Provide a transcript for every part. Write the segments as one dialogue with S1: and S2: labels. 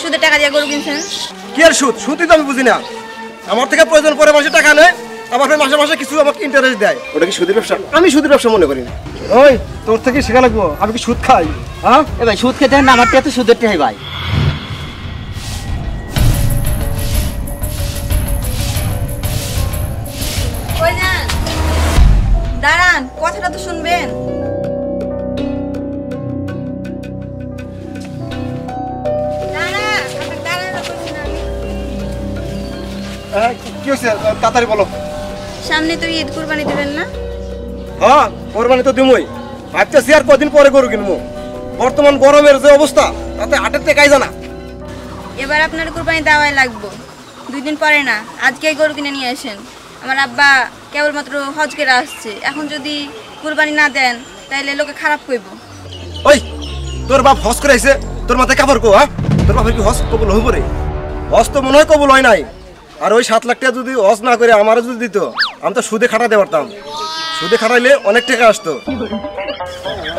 S1: সুদে টাকা দিয়ে গরু কিনছেন?
S2: কি আর সুদ? সুদই তো আমি বুঝি না। আমার থেকে প্রয়োজন পরে মাসে টাকা নেয়, আবার মাসে মাসে কিছু আমাকে ইন্টারেস্ট দেয়। ওটা কি সুদের ব্যবসা? আমি সুদের ব্যবসা মনে করি না। ওই তোর থেকে শেখা লাগবো, আমি কি সুদ খাই? হ্যাঁ
S3: এ ভাই সুদ খেতে না, আমার তো সুদের টাই ভাই।
S1: কই যান? দাঁড়ান, কথাটা তো শুনবেন।
S2: কি হয়েছে তাড়াতাড়ি বলো।
S1: সামনে তো ঈদ, কুরবানি দিবেন না?
S2: হ্যাঁ কোরবানি তো দিমই, ভাবতেছি আর কদিন পরে গরু কিনবো। বর্তমান গরমের যে অবস্থা তাতে হাটের টেকাই জানা।
S1: এবার আপনার কুরবানি দেওয়াই লাগবে, 2 দিন পরে না, আজকেই গরু কিনে নিয়ে আসেন। আমার আব্বা কেবলমাত্র হজ করে আসছে, এখন যদি কুরবানি না দেন তাইলে লোকে খারাপ কইব।
S2: ওই তোর বাপ হজ করে আইছে, তোর মাথায় কাপড় কো? হ্যাঁ তোর বাপের কি হজ কবুল হয়ে পড়ে? হজ তো মনে হয় কবুল হয় নাই। আর ওই 7 লাখ টাকা যদি হজ না করে আমারও যদি দিত, আমি তো সুদে খাটাতে পারতাম। সুদে খাটাইলে অনেক টাকা আসতো।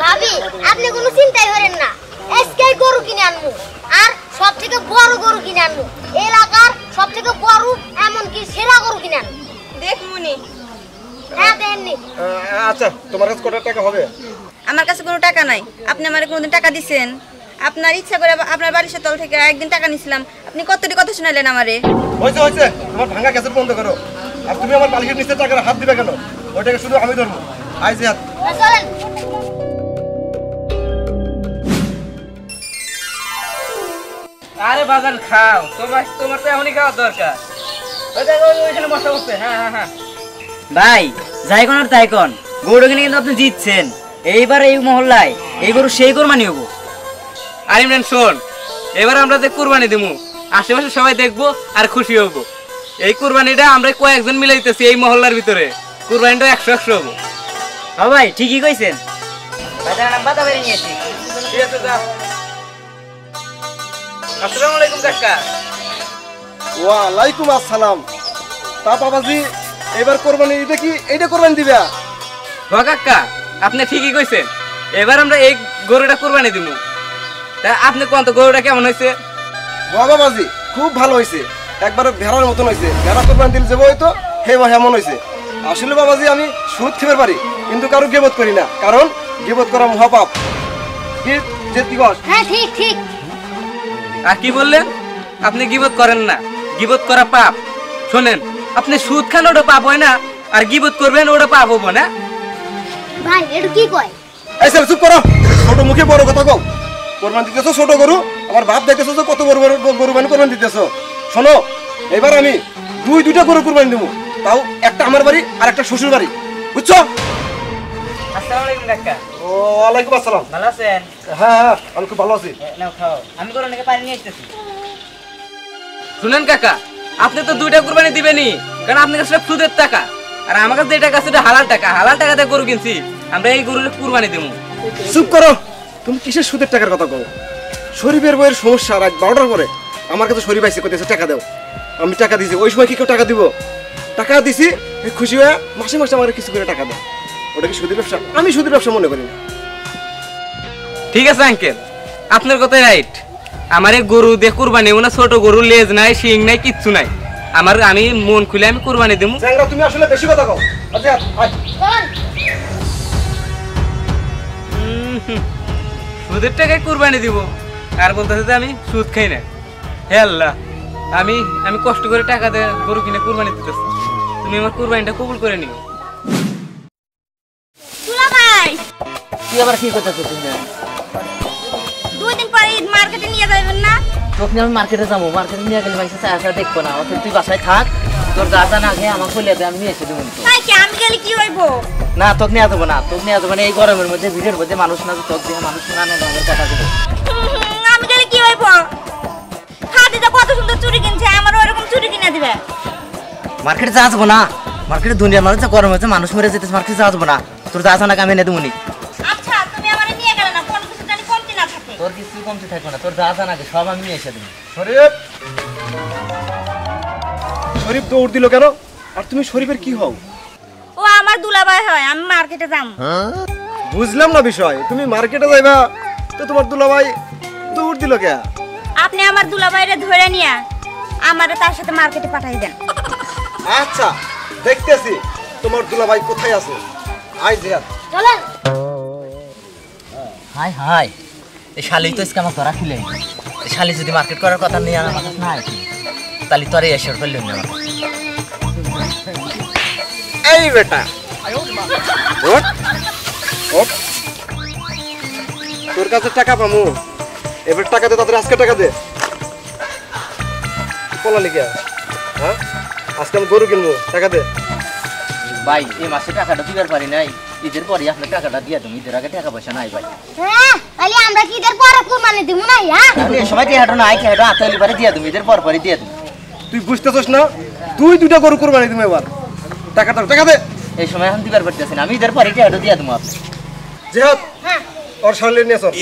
S4: ভাবি আপনি কোনো চিন্তাই করেন না, আজকে গরু কিনে আনবো, আর সবথেকে বড় গরু কিনে আনবো, এলাকার সবথেকে বড় এমনকি সেরা গরু কিনে আনবো।
S1: দেখ মুনি।
S4: হ্যাঁ দেননি।
S2: আচ্ছা তোমার কাছে কত টাকা হবে?
S1: আমার কাছে কোনো টাকা নাই। আপনি আমারে কোনোদিন টাকা দিছেন? আপনার ইচ্ছা করে আপনার বালিশের তল থেকে একদিন টাকা নিছিলাম, আপনি কতটি কথা শুনাইলেন আমারে।
S2: হয়েছে হয়েছে, তোমার ভাঙা গ্যাসের বন্ধ করো। আর তুমি আমার বালিশের নিচে টাকার হাত দিবে কেন? ওইটাকে শুধু আমি ধরবো। আইজি হাত।
S4: চলেন।
S3: আরে বাজান খাও, তোমার তো এখনই খাওয়ার দরকার। ওই দেখো ওইখানে বসা বসছে। হ্যাঁ হ্যাঁ হ্যাঁ ভাই, যাই কোন আর তাই কোন, গরু কিনে কিন্তু আপনি জিতছেন। এইবার এই মহল্লায় এই গরু সেই কোরবানি হবো।
S5: আর ইমরান শোন, এবার আমরা যে কুরবানি দেবো, আশেপাশে সবাই দেখবো আর খুশি হবো। এই কুরবানিটা আমরা কয়েকজন মিলাইতেছি এই মহল্লার ভিতরে, কুরবানিটা 100-100 হবো।
S3: হ্যাঁ ভাই ঠিকই কইছেন। বাতা বেরিয়ে নিয়েছি।
S5: ঠিক আছে যা। আসসালামু আলাইকুম কাকা।
S2: ওয়ালাইকুম আসসালাম। তা বাবাজি এবার কোরবানি ঈদে কি এইটা কোরবানি দিবে?
S5: হ কাকা, আপনি ঠিকই কইছেন, এবার আমরা এই গরুটা কুরবানি দিব। তা আপনি কোন তো গরুটা কেমন হয়েছে?
S2: বাবাজি খুব ভালো হয়েছে, একবারে ভেড়ার মতন হয়েছে। ভেড়া কোরবানি দিলে যাবো হয়তো হেমন হয়েছে। আসলে বাবাজি আমি সুদ খেতে পারি, কিন্তু কারো গিবত করি না, কারণ গিবত করা মহাপাপ। কি যে দিবস?
S4: হ্যাঁ ঠিক ঠিক।
S5: আর কি বললেন? আপনি গিবত করেন না, গিবত করা পাপ। শোনেন, আপনি সুদ খান ওটা পাপ হয় না, আর গিবত করবেন ওটা পাপ হবো না।
S4: ভাই এটা কি কয়?
S2: এই স্যার চুপ করো, ছোট মুখে বড় কথা কও। কোরবানি দিতেছো ছোট গরু, আমার বাপ দেখতেছো তো কত বড় বড় গরু কোরবানি দিতেছো। শোনো, এবার আমি দুইটা গরু কোরবানি দেবো, তাও একটা আমার বাড়ি আর একটা শ্বশুর বাড়ি, বুঝছো?
S3: আসসালামু আলাইকুম কাকা।
S2: ওয়ালাইকুম আসসালাম।
S3: ভালো আছেন?
S2: হ্যাঁ হ্যাঁ আমি খুব ভালো আছি।
S3: নাও খাও, আমি গরু নাকি পানি নিয়ে আসতেছি।
S5: শুনেন কাকা, আপনি তো 2টা কুরবানি দিবেনই, কারণ আপনার কাছে সুদের টাকা, আর আমার কাছে যে টাকা সেটা হালাল টাকা। হালাল টাকাতে গরু কিনছি, আমরা এই গরুর কুরবানি দেবো।
S2: চুপ করো, তুমি কিসের সুদের টাকার কথা কও? শরীফের বইয়ের সমস্যা, রাত 12টার পরে আমার কাছে শরীফ আইসে কইতেছে টাকা দাও। আমি টাকা দিছি, ওই সময় কি কেউ টাকা দিব? টাকা দিছি, খুশি হয়ে মাসে মাসে আমার কিছু করে টাকা দাও। ওটা কি সুদের ব্যবসা? আমি সুদের ব্যবসা মনে করি না।
S5: ঠিক আছে আঙ্কেল, আপনার কথাই রাইট। আমার এই গরু দিয়ে কুরবানি না, ছোট গরু, লেজ নাই, শিং নাই, কিচ্ছু নাই। আমি মন খুলে আমি কুরবানি দেবো।
S2: চ্যাংরা তুমি আসলে বেশি কথা কও। আচ্ছা আয়।
S4: চলেন।
S5: সুদের টাকায় কুরবানি দিব, আর বলতেছে যে আমি সুদ খাই না। হে আল্লাহ, আমি কষ্ট করে টাকা দিয়ে গরু কিনে কুরবানি দিতেছি, তুমি আমার কুরবানিটা কবুল করে নিও।
S1: তুলা ভাই,
S3: তুই আবার কি করতেছিস তুমি?
S1: 2 দিন পরে ঈদ, মার্কেটে নিয়ে যাবেন না?
S3: তোকে আমি মার্কেটে যাবো, মার্কেটে নিয়ে গেলে ভাই আসা দেখবো না। অথচ তুই বাসায় থাক, তোর যা যা না খেয়ে আমার খুলে আমি নিয়ে এসে দেবো।
S1: তাই কি আমি গেলে কি হইব?
S3: না তোকে নিয়ে যাবো না, তোকে নিয়ে যাবো না। এই গরমের মধ্যে ভিড়ের মধ্যে মানুষ না, তোকে দিয়ে মানুষ না নেই আমাদের কথা দেবো।
S1: আমি গেলে কি হইব? খাদিজা কত সুন্দর চুড়ি কিনছে, আমার ওরকম চুড়ি কিনে দিবে।
S3: মার্কেটে যাওয়া যাবো না, মার্কেটে দুনিয়ার মানুষ যা গরম হচ্ছে, মানুষ মরে যেতেছে, মার্কেটে যাওয়া যাবো না। তোর যা না আমি এনে দেবো নি।
S1: আচ্ছা তুমি আমারে নিয়ে গেলে না, কোন কিছু জানি কমতি না থাকে।
S3: তোর কিছু কমতে থাকবো না, তোর যা না সব আমি নিয়ে এসে দেবো।
S2: শরীফ, শরীফ দৌড় দিল কেন? আর তুমি শরীফের কি হও?
S1: ও আমার দুলাভাই হয়, আমি মার্কেটে যাম।
S2: বুঝলাম না বিষয়। তুমি মার্কেটে যাইবা তো তোমার দুলাভাই দৌড় দিল কে?
S1: আপনি আমার দুলাভাইরে ধরে নিয়ে আমারে তার সাথে মার্কেটে পাঠাই দেন।
S2: আচ্ছা দেখতেছি তোমার দুলাভাই কোথায় আছে। আই জিয়াদ
S4: চলেন।
S3: হাই হাই, এই শালি তো আজকে আমার ধরা খুলে। এই শালি যদি মার্কেট করার কথা নিয়ে আমার কাছে না আসে তাহলে তো আর এই এসে ফেললেন না।
S2: এই বেটা ওঠ ওঠ, তোর কাছে টাকা পামু, এবার টাকা দে, তাদের আজকে টাকা দে। বলা লিখে হ্যাঁ, আজকে আমি গরু কিনবো, টাকা দে।
S3: ভাই এই মাসে টাকাটা দিবার পারি নাই, ঈদের পরে আপনার টাকাটা দিয়ে তুমি, ঈদের আগে টাকা পয়সা নাই ভাই।
S4: হ্যাঁ তাহলে আমরা কি ঈদের পরে কুরবানি দিব না? হ্যাঁ
S3: তাহলে এই সময় টাকাটা নাই, টাকাটা হাতে হলে পরে দিয়ে তুমি, ঈদের পর পরে দিয়ে তুমি।
S2: তুই বুঝতেছস না, তুই দুইটা গরু কোরবানি দিবি এবার, টাকাটা টাকা দে।
S3: এই সময় এখন দিবার পারতেছি না, আমি ঈদের পরে টাকাটা দিয়ে তুমি।
S2: জিহাদ
S4: হ্যাঁ
S2: ওর সামনে নিয়ে চল।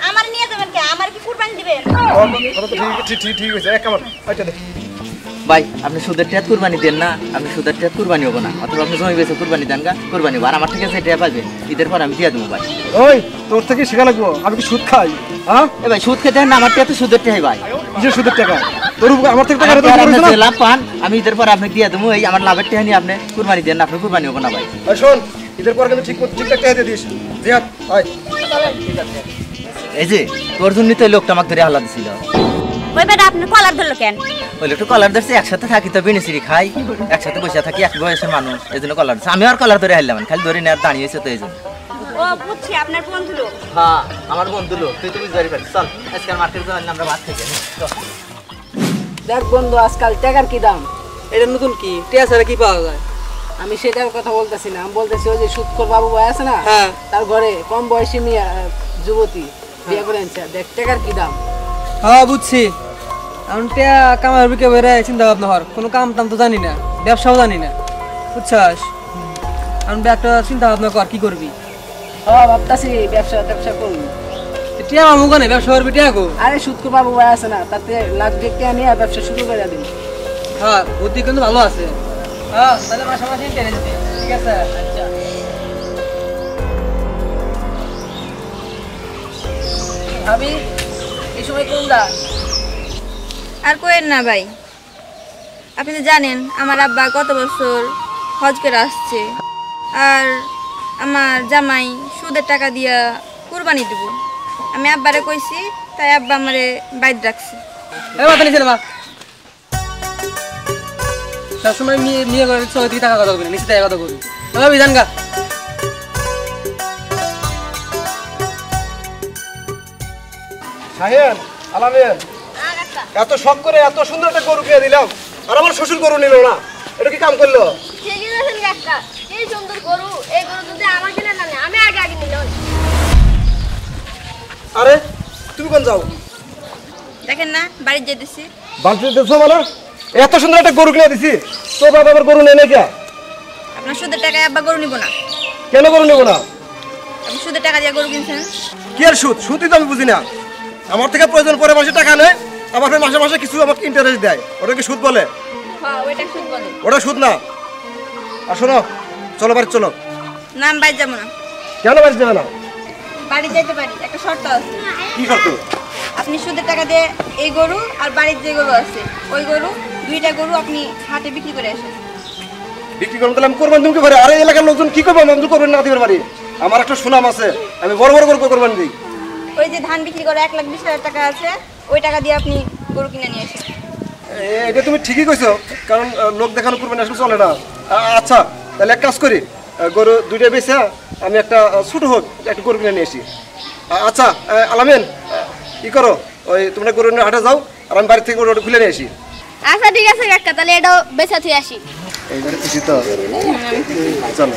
S1: আমার নিয়ে যাবেন কে? আমার কি কুরবানি দিবেন?
S2: ঠিক হয়েছে, এক কামার আচ্ছা দে।
S3: ভাই আপনি সুদের টাকা কুরবানি দেন না, আপনি সুদের টাকা কুরবানি হবো না, অথবা আপনি জমি বেঁচে কুরবানি দেন গা, কুরবানি হবো। আর আমার থেকে যে টাকা পাবে ঈদের পর আমি দিয়ে দেবো ভাই।
S2: ওই তোর থেকে শেখা লাগবো, আমি কি সুদ খাই? হ্যাঁ
S3: এ ভাই সুদ খেতে না, আমার টাকা তো সুদের টাকাই ভাই।
S2: কিসের সুদের টাকা? তোর আমার থেকে টাকা
S3: আপনি যে লাভ পান আমি ঈদের পর আপনি দিয়ে দেবো, এই আমার লাভের টাকা নিয়ে আপনি কুরবানি দেন না, আপনি কুরবানি হবো না ভাই।
S2: শোন, ঈদের পর কিন্তু ঠিকঠাক টাকা দিয়ে দিস। জিহাদ আয়।
S3: এই যে তোর জন্যই তো এই লোকটা আমাকে ধরে হাল্লা দিছিল।
S1: ওই বেটা আপনি কলার ধরলো কেন?
S3: ওই লোকটা কলার ধরছে, একসাথে থাকি তো বিনিসিরি খাই, একসাথে বসে থাকি, এক বয়সের মানুষ, এই জন্য কলার ধরছে। আমি আর কলার ধরে হারলাম, খালি ধরে নেওয়ার দাঁড়িয়েছে তো এই জন্য।
S1: ও বুঝছি, আপনার বন্ধু লোক।
S3: হ্যাঁ আমার বন্ধু লোক, তুই তো বুঝতে পারিস। চল আজকাল মার্কেট যাওয়ার আমরা ভাত খেতে।
S6: দেখ বন্ধু, আজকাল টাকার কি দাম, এটা নতুন কি টিয়া ছাড়া কি পাওয়া যায়? আমি সেটার কথা বলতেছি না, আমি বলতেছি ওই যে সুৎখোর বাবু ভাই আছে না, তার ঘরে কম বয়সী মেয়ে যুবতী বিয়ে করে আনছে। দেখ টাকার কি দাম।
S7: হ্যাঁ বুঝছি, এখন টিয়া কামার বিকে বেড়ে চিন্তা ভাবনা হর, কোনো কাম টাম তো জানি না, ব্যবসাও জানি না, বুঝছাস? এখন একটা চিন্তা ভাবনা কর, কি করবি?
S6: হ্যাঁ ভাবতাছি ব্যবসা করবি।
S7: টিয়া মামু কানে ব্যবসা করবি টিয়া গো?
S6: আরে সুৎখোর বাবু ভাই আছে না, তাতে লাখ দেড় টাকা নিয়ে ব্যবসা শুরু করে দিন।
S7: হ্যাঁ বুদ্ধি কিন্তু ভালো আছে। হ্যাঁ তাহলে মাসে মাসে ইন্টারেস্ট দিই, ঠিক আছে? আচ্ছা
S6: ভাবি এই সময় কোন দা?
S1: আর কোয়েন না ভাই, আপনি তো জানেন আমার আব্বা গত বছর হজ করে আসছে, আর আমার জামাই সুদের টাকা দিয়া কুরবানি দিব। আমি আব্বারে কইছি, তাই আব্বা আমারে বাইর রাখছে।
S7: এই মাথা নিচে মা, সবসময় নিয়ে করে সবাই দিকে টাকা কথা বলবি না, নিচে টাকা কথা বলবি। ভাবি জান গা।
S2: শাহেন, আলামিন, এত শখ করে এত সুন্দর একটা গরু কিনে দিলাম, আর আমার শ্বশুর গরু নিল না, এটা কি কাম করলো?
S4: ঠিকই বলেছেন কাকা, এই সুন্দর গরু, এই গরু যদি আমার কিনে না আমি আগে নিলাম।
S2: আরে তুমি কোন যাও?
S1: দেখেন না বাড়ি যেতেছি।
S2: বালতি দেখছো মানে এত সুন্দর একটা গরু কিনে দিছি, তো বাবা আবার গরু নেই নাকি?
S1: আপনার সুদের টাকায় আব্বা গরু নিব না।
S2: কেন গরু নেবো না?
S1: আপনি সুদের টাকা দিয়ে গরু কিনছেন।
S2: কি আর সুদ? সুদই তো আমি বুঝি না। আমার থেকে প্রয়োজন পরে মাসে টাকা নেয়, আবার মাসে মাসে কিছু আমাকে ইন্টারেস্ট দেয়, ওটা কি সুদ বলে?
S1: হ্যাঁ ওইটা সুদ বলে।
S2: ওটা সুদ না। আর শোনো, চলো বাড়ি চলো।
S1: নাম বাড়ি যাবো না।
S2: কেন বাড়ি যাবে না?
S1: বাড়ি যেতে পারি, একটা শর্ত আছে।
S2: কি করতো?
S1: আপনি সুদের টাকা দিয়ে এই গরু আর বাড়ির যে গরু আছে ওই গরু, দুইটা গরু আপনি হাটে বিক্রি করে আসেন।
S2: বিক্রি করুন তাহলে আমি কোরবানি তুমি কি পারি? আরে এলাকার লোকজন কি করবো? আমি করবেন না দিতে পারি, আমার একটা সুনাম আছে, আমি বড় বড় করে কোরবানি দিই।
S1: ওই যে ধান বিক্রি করে 1,20,000 টাকা আছে, ওই টাকা দিয়ে আপনি গরু কিনে নিয়ে আসেন।
S2: এটা তুমি ঠিকই কইছো, কারণ লোক দেখানো কোরবানি আসলে চলে না। আচ্ছা তাহলে এক কাজ করি, গরু দুইটা বেচে আমি একটা ছোট হোক একটা গরু কিনে নিয়ে আসি। আচ্ছা আলামিন, কি করো, ওই তোমরা গরু নিয়ে হাটে যাও, আর আমি বাড়ি থেকে গরু খুলে নিয়ে আসি।
S4: আচ্ছা ঠিক আছে কাকা, তাহলে এটাও বেচা থুই আসি।
S2: এইবারে খুশি তো? চলো।